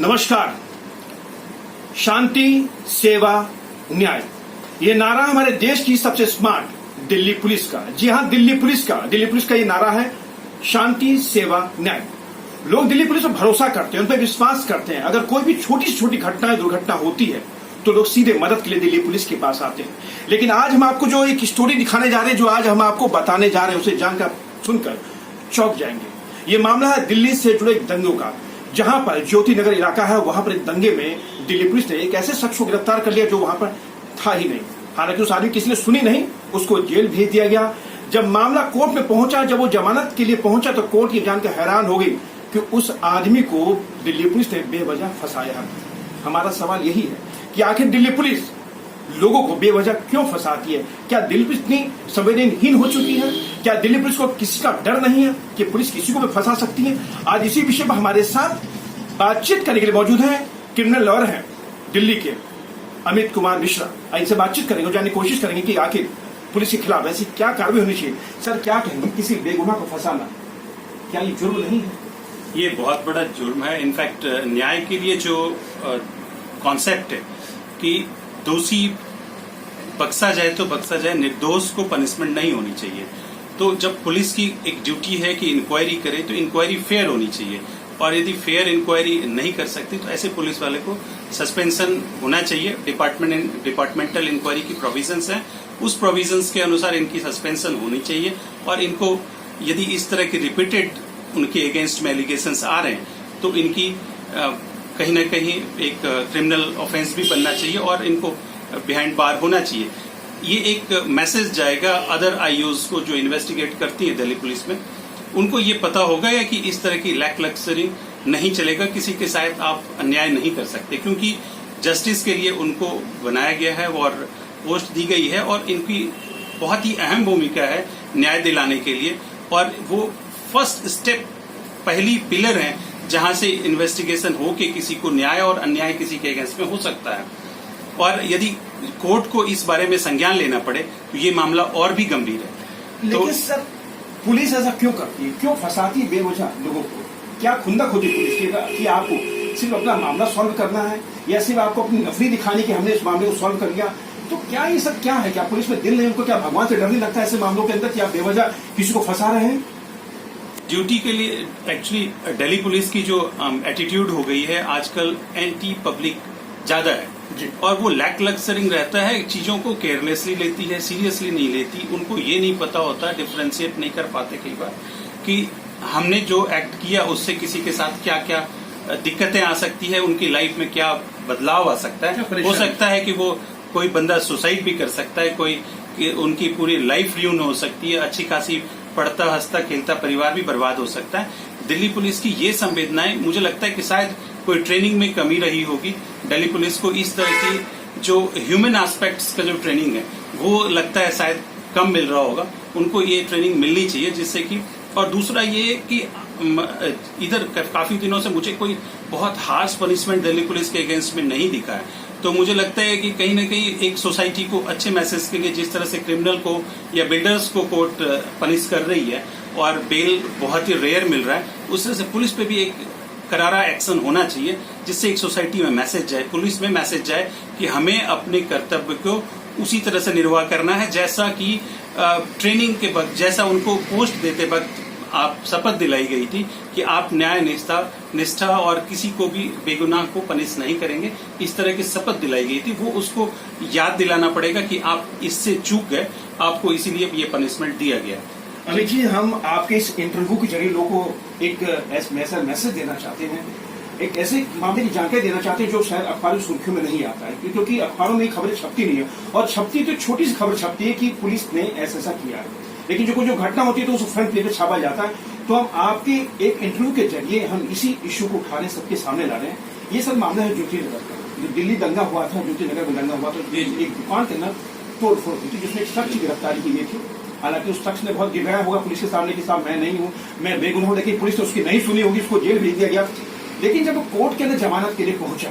नमस्कार। शांति, सेवा, न्याय, ये नारा हमारे देश की सबसे स्मार्ट दिल्ली पुलिस का, जी हां, दिल्ली पुलिस का ये नारा है, शांति, सेवा, न्याय। लोग दिल्ली पुलिस पर भरोसा करते हैं, उन पर विश्वास करते हैं। अगर कोई भी छोटी से छोटी घटना, दुर्घटना होती है तो लोग सीधे मदद के लिए दिल्ली पुलिस के पास आते हैं। लेकिन आज हम आपको जो एक स्टोरी दिखाने जा रहे हैं, जो आज हम आपको बताने जा रहे हैं, उसे जानकर सुनकर चौंक जाएंगे। ये मामला है दिल्ली से जुड़े दंगों का, जहां पर ज्योति नगर इलाका है। वहां पर एक दंगे में दिल्ली पुलिस ने एक ऐसे शख्स को गिरफ्तार कर लिया जो वहां पर था ही नहीं। हालांकि उस आदमी किसी ने सुनी नहीं, उसको जेल भेज दिया गया। जब मामला कोर्ट में पहुंचा, जब वो जमानत के लिए पहुंचा, तो कोर्ट ये जानकर हैरान हो गई कि उस आदमी को दिल्ली पुलिस ने बेवजह फंसाया। हमारा सवाल यही है कि आखिर दिल्ली पुलिस लोगों को बेवजह क्यों फंसाती है? क्या दिल्ली पुलिस इतनी संवेदनहीन हो चुकी है? क्या दिल्ली पुलिस को किसी का डर नहीं है कि पुलिस किसी को भी फंसा सकती है? आज इसी विषय पर हमारे साथ बातचीत करने के लिए मौजूद हैं क्रिमिनल लॉयर हैं दिल्ली के अमित कुमार मिश्रा। इनसे बातचीत करेंगे और जानने की कोशिश करेंगे कि आखिर पुलिस के खिलाफ ऐसी क्या कार्रवाई होनी चाहिए। सर, क्या कहेंगे, किसी बेगुनाह को फंसाना क्या ये जुर्म नहीं है? ये बहुत बड़ा जुर्म है। इनफैक्ट न्याय के लिए जो कॉन्सेप्ट है कि दोषी बख्शा जाए तो बख्शा जाए, निर्दोष को पनिशमेंट नहीं होनी चाहिए। तो जब पुलिस की एक ड्यूटी है कि इंक्वायरी करे, तो इंक्वायरी फेयर होनी चाहिए। और यदि फेयर इंक्वायरी नहीं कर सकती तो ऐसे पुलिस वाले को सस्पेंशन होना चाहिए। डिपार्टमेंटल इंक्वायरी की प्रोविजंस हैं, उस प्रोविजंस के अनुसार इनकी सस्पेंशन होनी चाहिए। और इनको यदि इस तरह की रिपीटेड उनके अगेंस्ट में एलिगेशंस आ रहे हैं तो इनकी कहीं ना कहीं एक क्रिमिनल ऑफेंस भी बनना चाहिए और इनको बिहाइंड बार होना चाहिए। ये एक मैसेज जाएगा अदर आईओज को जो इन्वेस्टिगेट करती है दिल्ली पुलिस में। उनको ये पता होगा या कि इस तरह की लैक लक्सरिंग नहीं चलेगा, किसी के साथ आप अन्याय नहीं कर सकते, क्योंकि जस्टिस के लिए उनको बनाया गया है और पोस्ट दी गई है और इनकी बहुत ही अहम भूमिका है न्याय दिलाने के लिए। और वो फर्स्ट स्टेप, पहली पिलर है जहां से इन्वेस्टिगेशन हो के किसी को न्याय और अन्याय किसी के अगेंस्ट में हो सकता है। और यदि कोर्ट को इस बारे में संज्ञान लेना पड़े तो ये मामला और भी गंभीर है। लेकिन तो सर, पुलिस ऐसा क्यों करती है, क्यों फंसाती है बेवजह लोगों को? क्या खुंदक होती है पुलिस की आपको सिर्फ अपना मामला सॉल्व करना है, या सिर्फ आपको अपनी नफरी दिखानी कि हमने इस मामले को सॉल्व कर लिया? तो क्या ये सब क्या है? क्या पुलिस में दिल नहीं, उनको क्या भगवान से डर नहीं लगता ऐसे मामलों के अंदर कि आप बेवजह किसी को फंसा रहे हैं? ड्यूटी के लिए एक्चुअली दिल्ली पुलिस की जो एटीट्यूड हो गई है आजकल, एंटी पब्लिक ज्यादा है और वो लैक लक्सरिंग रहता है, चीजों को केयरलेसली लेती है, सीरियसली नहीं लेती। उनको ये नहीं पता होता, डिफ्रेंशिएट नहीं कर पाते कई बार कि हमने जो एक्ट किया उससे किसी के साथ क्या क्या दिक्कतें आ सकती है, उनकी लाइफ में क्या बदलाव आ सकता है। हो सकता है कि वो कोई बंदा सुसाइड भी कर सकता है, कोई उनकी पूरी लाइफ र्यून हो सकती है, अच्छी खासी पढ़ता हंसता खेलता परिवार भी बर्बाद हो सकता है। दिल्ली पुलिस की ये संवेदनाएं, मुझे लगता है कि शायद कोई ट्रेनिंग में कमी रही होगी। दिल्ली पुलिस को इस तरह की जो ह्यूमन एस्पेक्ट्स का जो ट्रेनिंग है वो लगता है शायद कम मिल रहा होगा। उनको ये ट्रेनिंग मिलनी चाहिए जिससे कि, और दूसरा ये कि इधर काफी दिनों से मुझे कोई बहुत हार्श पनिशमेंट दिल्ली पुलिस के अगेंस्ट में नहीं दिखा है। तो मुझे लगता है कि कहीं ना कहीं एक सोसाइटी को अच्छे मैसेज के लिए, जिस तरह से क्रिमिनल को या बिल्डर्स को कोर्ट पनिश कर रही है और बेल बहुत ही रेयर मिल रहा है, उस तरह से पुलिस पे भी एक करारा एक्शन होना चाहिए जिससे एक सोसाइटी में मैसेज जाए, पुलिस में मैसेज जाए कि हमें अपने कर्तव्य को उसी तरह से निर्वाह करना है जैसा कि ट्रेनिंग के वक्त, जैसा उनको पोस्ट देते वक्त आप शपथ दिलाई गई थी कि आप न्याय निष्ठा और किसी को भी बेगुनाह को पनिश नहीं करेंगे, इस तरह की शपथ दिलाई गई थी। वो उसको याद दिलाना पड़ेगा कि आप इससे चूक गए, आपको इसीलिए ये पनिशमेंट दिया गया। अमित जी, हम आपके इस इंटरव्यू के जरिए लोगों को एक ऐसा मैसेज देना चाहते हैं, एक ऐसे मामले की जानकारी देना चाहते हैं जो शायद अखबारों की सुर्खियों में नहीं आता है, क्योंकि अखबारों में खबरें छपती नहीं है, और छपती तो छोटी सी खबर छपती है कि पुलिस ने ऐसा किया है, लेकिन जो घटना होती है तो उस फ्रंट पेज पे छापा जाता है। तो हम आपके एक इंटरव्यू के जरिए हम इसी इश्यू को उठाने सबके सामने ला रहे हैं। ये सब मामला है ज्योति नगर का, जो दिल्ली दंगा हुआ था, ज्योति नगर में दंगा हुआ था, एक दुकान के अंदर तोड़फोड़ हुई थी जिसमें एक शख्स की गिरफ्तारी की गई थी। हालांकि उस शख्स ने बहुत गिराया होगा पुलिस के सामने कि साहब मैं नहीं हूँ, मैं बेगुनाह हूं, लेकिन पुलिस ने उसकी नहीं सुनी होगी, उसको जेल भेज दिया गया। लेकिन जब वो कोर्ट के अंदर जमानत के लिए पहुंचा,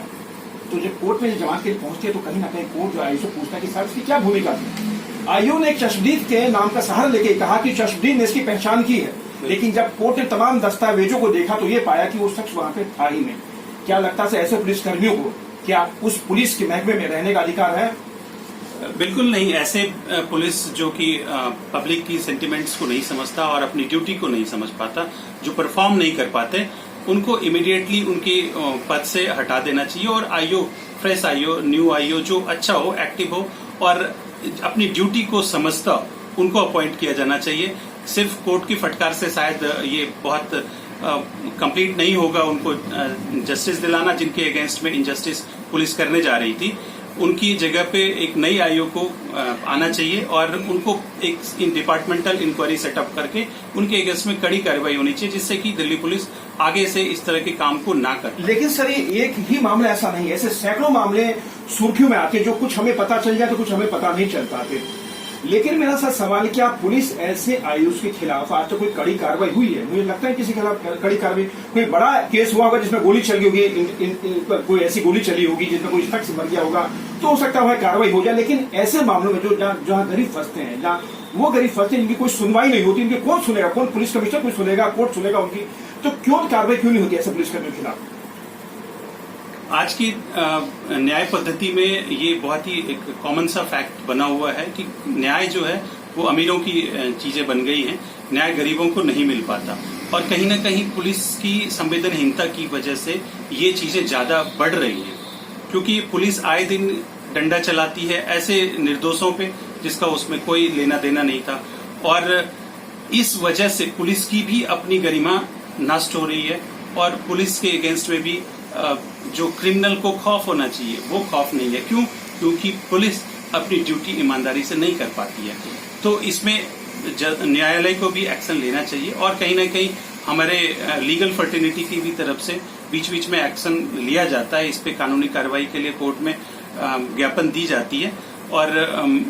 तो जब कोर्ट में जमानत के लिए पहुंचते हैं तो कहीं ना कहीं कोर्ट जो आईओ से पूछता है कि साहब इसकी क्या भूमिका थी। आईओ ने एक चश्मदीद के नाम का सहारा लेके कहा कि चश्मदीद ने इसकी पहचान की है, लेकिन जब कोर्ट ने तमाम दस्तावेजों को देखा तो ये पाया कि वो शख्स वहां पे था ही नहीं। क्या लगता है ऐसे पुलिस कर्मियों को क्या उस पुलिस के महकमे में रहने का अधिकार है? बिल्कुल नहीं। ऐसे पुलिस जो कि पब्लिक की सेंटिमेंट्स को नहीं समझता और अपनी ड्यूटी को नहीं समझ पाता, जो परफॉर्म नहीं कर पाते, उनको इमीडिएटली उनके पद से हटा देना चाहिए और IO, fresh IO, new IO जो अच्छा हो, एक्टिव हो और अपनी ड्यूटी को समझता, उनको अपॉइंट किया जाना चाहिए। सिर्फ कोर्ट की फटकार से शायद ये बहुत कंप्लीट नहीं होगा उनको जस्टिस दिलाना, जिनके अगेंस्ट में इनजस्टिस पुलिस करने जा रही थी। उनकी जगह पे एक नई आयोग को आना चाहिए और उनको एक डिपार्टमेंटल इंक्वायरी सेटअप करके उनके अगेंस्ट में कड़ी कार्रवाई होनी चाहिए, जिससे कि दिल्ली पुलिस आगे से इस तरह के काम को ना करे। लेकिन सर ये एक ही मामला ऐसा नहीं है, ऐसे सैकड़ों मामले सुर्खियों में आते जो कुछ हमें पता चल जाए तो कुछ हमें पता नहीं चल पाते। लेकिन मेरा सर सवाल है, क्या पुलिस ऐसे आयुष के खिलाफ आज तक कोई कड़ी कार्रवाई हुई है? मुझे लगता है किसी के खिलाफ कड़ी कार्रवाई, कोई बड़ा केस हुआ होगा जिसमें गोली चली होगी, कोई ऐसी गोली चली होगी जिसमें कोई शख्स मर गया होगा, तो हो सकता है कार्रवाई हो जाए। लेकिन ऐसे मामलों में जो जहाँ गरीब फंसते हैं, जहाँ वो गरीब फंसते हैं, इनकी कोई सुनवाई नहीं होती, इनकी कौन सुनेगा? कौन पुलिस कमिश्नर कोई सुनेगा? कोर्ट सुनेगा उनकी? तो क्यों कार्रवाई क्यों नहीं होती ऐसे पुलिसकर्मियों के खिलाफ? आज की न्याय पद्धति में ये बहुत ही एक कॉमन सा फैक्ट बना हुआ है कि न्याय जो है वो अमीरों की चीजें बन गई हैं, न्याय गरीबों को नहीं मिल पाता। और कहीं ना कहीं पुलिस की संवेदनहीनता की वजह से ये चीजें ज्यादा बढ़ रही हैं, क्योंकि पुलिस आए दिन डंडा चलाती है ऐसे निर्दोषों पे जिसका उसमें कोई लेना देना नहीं था, और इस वजह से पुलिस की भी अपनी गरिमा नष्ट हो रही है। और पुलिस के अगेंस्ट में भी जो क्रिमिनल को खौफ होना चाहिए वो खौफ नहीं है। क्यों? क्योंकि पुलिस अपनी ड्यूटी ईमानदारी से नहीं कर पाती है। तो इसमें न्यायालय को भी एक्शन लेना चाहिए और कहीं ना कहीं हमारे लीगल फर्टिनिटी की भी तरफ से बीच बीच में एक्शन लिया जाता है। इस पे कानूनी कार्रवाई के लिए कोर्ट में ज्ञापन दी जाती है और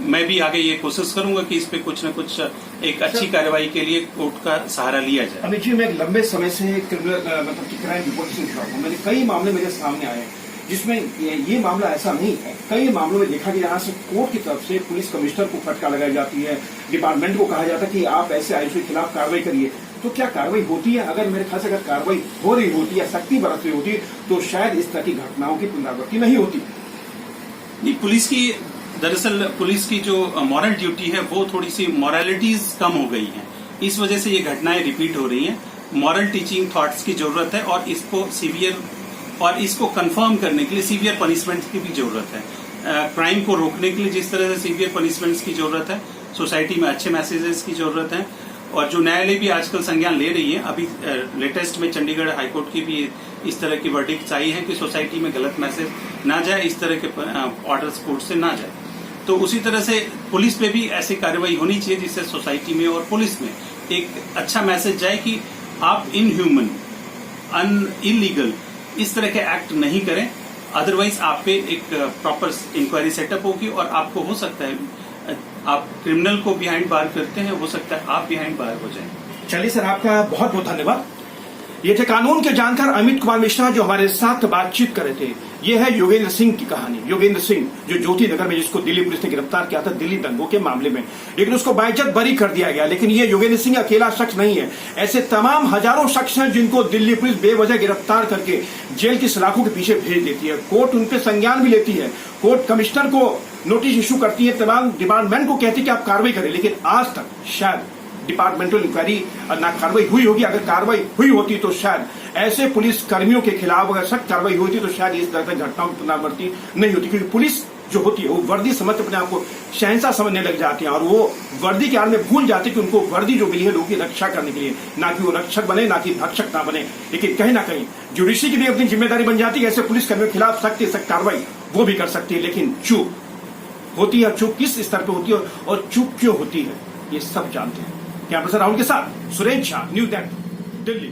मैं भी आगे ये कोशिश करूंगा कि इस पे कुछ न कुछ एक अच्छी कार्रवाई के लिए कोर्ट का सहारा लिया जाए। अमित जी, मैं एक लंबे समय से क्राइम रिपोर्टिंग कर रहा हूँ। मैंने कई मामले मेरे सामने आए जिसमें ये मामला ऐसा नहीं है। कई मामलों में देखा कि यहाँ से कोर्ट की तरफ से पुलिस कमिश्नर को फटकार लगाई जाती है, डिपार्टमेंट को कहा जाता है कि आप ऐसे आयुष के खिलाफ कार्रवाई करिए। तो क्या कार्रवाई होती है? अगर मेरे ख्याल से अगर कार्रवाई हो रही होती या सख्ती बरत रही होती तो शायद इस तरह की घटनाओं की पुनरावृत्ति नहीं होती। दरअसल पुलिस की जो मॉरल ड्यूटी है वो थोड़ी सी मॉरलिटीज कम हो गई हैं, इस वजह से ये घटनाएं रिपीट हो रही हैं। मॉरल टीचिंग थॉट्स की जरूरत है और इसको सीवियर और इसको कंफर्म करने के लिए सीवियर पनिशमेंट की भी जरूरत है। क्राइम को रोकने के लिए जिस तरह से सीवियर पनिशमेंट्स की जरूरत है, सोसाइटी में अच्छे मैसेजेस की जरूरत है। और जो न्यायालय भी आजकल संज्ञान ले रही है, अभी लेटेस्ट में चंडीगढ़ हाईकोर्ट की भी इस तरह की वर्डिक्ट आई है कि सोसाइटी में गलत मैसेज ना जाए, इस तरह के ऑर्डर्स कोर्ट से ना जाए। तो उसी तरह से पुलिस पे भी ऐसी कार्रवाई होनी चाहिए जिससे सोसाइटी में और पुलिस में एक अच्छा मैसेज जाए कि आप इनह्यूमन, इलीगल इस तरह के एक्ट नहीं करें, अदरवाइज आप पे एक प्रॉपर इंक्वायरी सेटअप होगी और आपको हो सकता है आप क्रिमिनल को बिहाइंड बार करते हैं, हो सकता है आप बिहाइंड बार हो जाएं। चलिए सर, आपका बहुत बहुत धन्यवाद। ये थे कानून के जानकार अमित कुमार मिश्रा जो हमारे साथ बातचीत कर रहे थे। ये है योगेंद्र सिंह की कहानी। योगेंद्र सिंह जो ज्योति नगर में जिसको दिल्ली पुलिस ने गिरफ्तार किया था दिल्ली दंगों के मामले में, लेकिन उसको बाइज्जत बरी कर दिया गया। लेकिन ये योगेंद्र सिंह अकेला शख्स नहीं है, ऐसे तमाम हजारों शख्स हैं जिनको दिल्ली पुलिस बेवजह गिरफ्तार करके जेल की सलाखों के पीछे भेज देती है। कोर्ट उन पर संज्ञान भी लेती है, कोर्ट कमिश्नर को नोटिस इशू करती है, तमाम डिपार्टमेंट को कहती है कि आप कार्रवाई करें। लेकिन आज तक शायद डिपार्टमेंटल इंक्वायरी ना कार्रवाई हुई होगी। अगर कार्रवाई हुई होती तो शायद ऐसे पुलिस कर्मियों के खिलाफ अगर सख्त कार्रवाई हुई थी तो शायद इस तरह की घटनाओं की पुनरावृत्ति नहीं होती। क्योंकि पुलिस जो होती है वो वर्दी समझ अपने आप को शहंशाह समझने लग जाती है और वो वर्दी के आड़ में भूल जाती है कि उनको वर्दी जो मिली है लोगों की रक्षा करने के लिए, ना कि वो रक्षक बने, ना कि भक्षक ना बने। लेकिन कहीं ना कहीं जुडिशरी की भी अपनी जिम्मेदारी बन जाती है, ऐसे पुलिस कर्मियों के खिलाफ सख्त कार्रवाई वो भी कर सकती है। लेकिन चूक होती है, चूक किस स्तर पर होती है और चूक क्यों होती है ये सब जानते हैं। कैमरा राहुल के साथ सुरेश झा, न्यूज़ 10 दिल्ली।